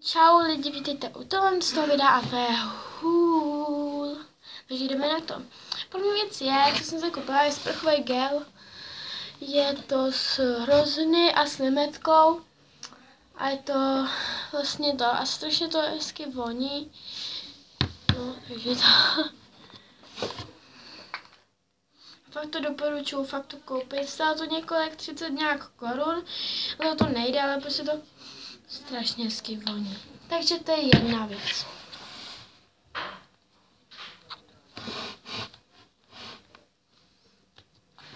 Čau lidi, vítejte u toho videa a to je hůl. Takže jdeme na to. První věc je, co jsem se koupila, je sprchový gel. Je to s hrozny a s limetkou. A je to vlastně to. A strašně to hezky voní. No, takže to. Fakt to doporučuji, fakt to koupit. Stálo to několik 30 nějak korun. Ale to nejde, ale prostě to strašně hezky voní. Takže to je jedna věc.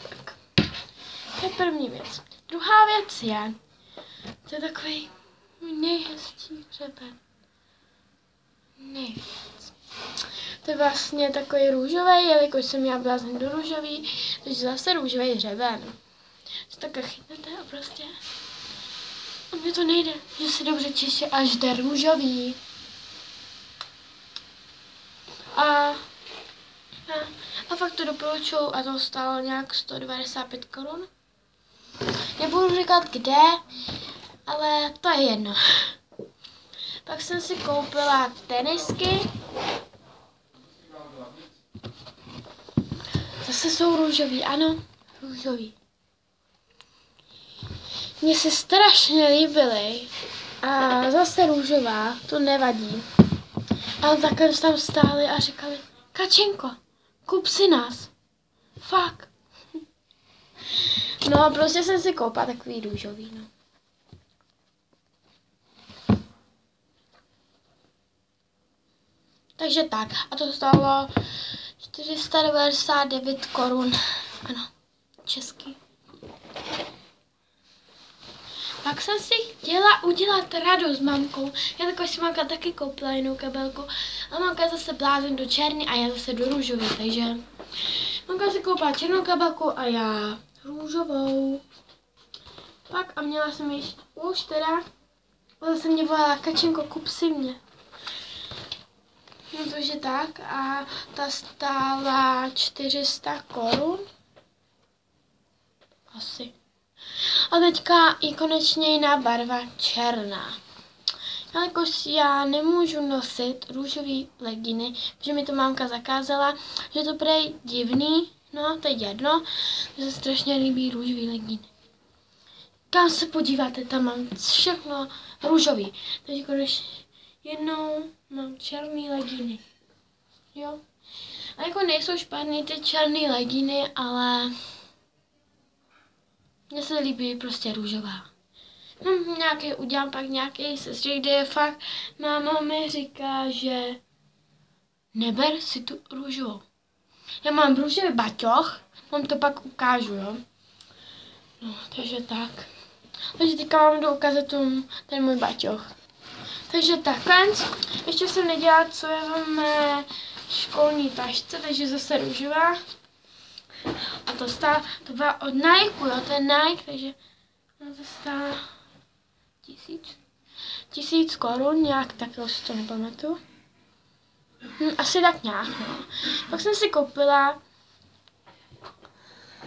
Tak. To je první věc. Druhá věc je, to je takový nejhezčí hřeben. Nejvíc. To je vlastně takový růžový, jelikož jsem já blázen do růžový, takže zase růžový hřeben. To takhle chytnete a prostě a mně to nejde, že se dobře čeště až jde růžový. A fakt to doporučuju a to stálo nějak 195 korun. Nebudu říkat kde, ale to je jedno. Pak jsem si koupila tenisky. Zase jsou růžový, ano, růžový. Mně se strašně líbily a zase růžová, to nevadí. Ale takhle tam stáli a říkali, Kačenko, kup si nás. Fakt. No, prostě jsem si koupila takový růžový, no. Takže tak, a to stálo 499 korun, ano, český. Pak jsem si chtěla udělat radost s mamkou. Já taková si mamka taky koupila jinou kabelku. A mamka zase blázen do černý a já zase do růžový, takže mamka si koupila černou kabelku a já růžovou. Pak a měla jsem již už teda, ale zase mě volala, Kačenko, kup si mě. No takže tak a ta stála 400 korun. Asi. A teďka je konečně jiná barva černá. Jelikož já nemůžu nosit růžový leginy, protože mi to mámka zakázala, že to prej divný, no to je jedno, že se strašně líbí růžový leginy. Kam se podíváte, tam mám všechno růžový. Takže konečně jednou mám černý leginy. Jo. A jako nejsou špatný ty černý leginy, ale mně se líbí prostě růžová. No, nějaký udělám pak nějaký sestřih, kde je fakt, máma mi říká, že neber si tu růžovou. Já mám růžový baťoch, vám to pak ukážu, jo. No, takže tak. Takže teďka vám jdu ukázat ten můj baťoch. Takže takhle, ještě jsem nedělala, co je v mé školní tašce, takže zase růžová. A to byla od Nike, jo, to je Nike, takže to stála 1000 korun, nějak takhle si to nepamatuju. Asi tak nějak, no. Pak jsem si koupila,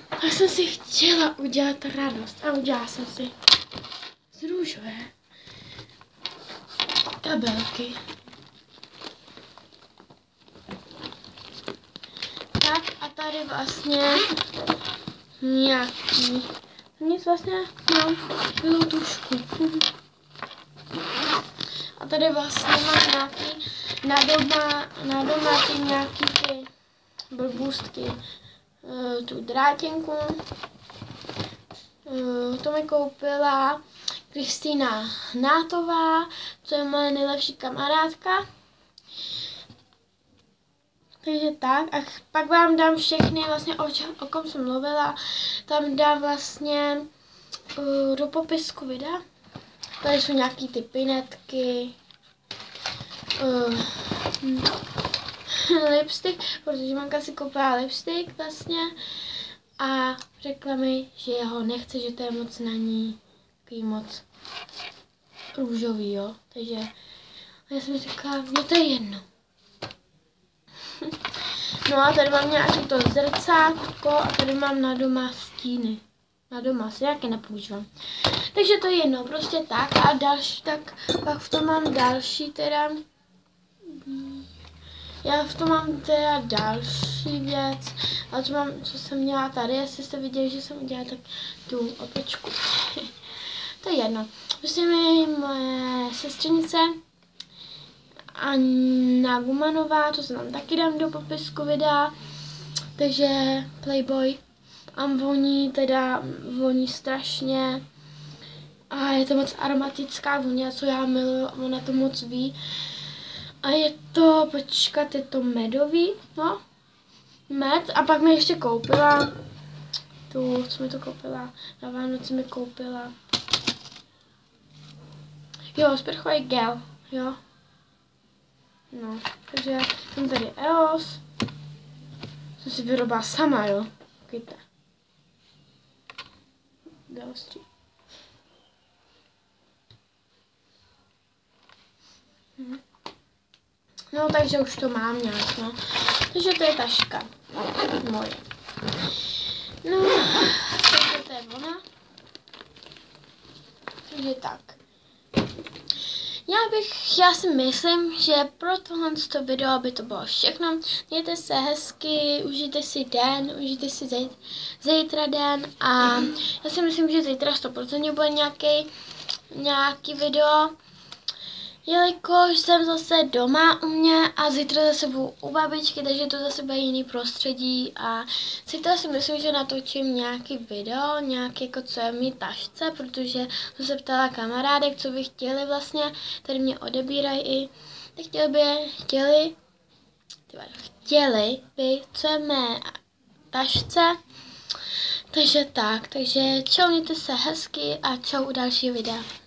pak jsem si chtěla udělat radost a udělala jsem si z růžové kabelky. Tak a tady vlastně nějaký, nic vlastně mám bylo tušku. A tady vlastně mám nějaký na doma ty nějaký ty blbůstky, tu drátinku. To mi koupila Kristýna Nátová, co je moje nejlepší kamarádka. Takže tak, a pak vám dám všechny, vlastně o kom jsem mluvila, tam dám vlastně do popisku videa. Tady jsou nějaký ty pinetky, lipstick, protože mamka si koupila lipstick vlastně a řekla mi, že ho nechce, že to je moc na ní, takový moc růžový, jo, takže já jsem říkala, no to je jedno. No a tady mám nějaký to zrcátko a tady mám na doma stíny. Na doma si jaké nepoužívám. Takže to je jedno, prostě tak. A další, tak pak v tom mám další teda. Já v tom mám teda další věc. A co jsem měla tady, jestli jste viděli, že jsem udělala tak tu opičku. To je jedno. Prostě mi moje sestřenice Anna Gumanová, to se nám taky dám do popisku videa. Takže Playboy. A voní strašně. A je to moc aromatická vůně, co já miluju, a ona to moc ví. A je to, počkat, je to medový, no. Med. A pak mi ještě koupila co mi to koupila? Na Vánoce mi koupila. Jo, sprchový gel, jo. No, takže mám tady EOS. Jsem si vyrobila sama, jo. Kejte. Další. No, takže už to mám nějak, no. Takže to je taška. Moje. No, takže to je ona. Takže tak. Já si myslím, že pro tohle video by to bylo všechno. Mějte se hezky, užijte si den, užijte si zítra den a já si myslím, že zítra 100% bude nějaký video, jelikož jsem zase doma u mě a zítra zase budu u babičky, takže to zase bude jiný prostředí a zítra si myslím, že natočím nějaký video, nějaký jako co je v mý tašce, protože jsem se ptala kamarádek, co by chtěli vlastně, tady mě odebírají i, tak chtěli by, co je v mé tašce, takže tak, takže čau, mějte se hezky a čau u dalšího videa.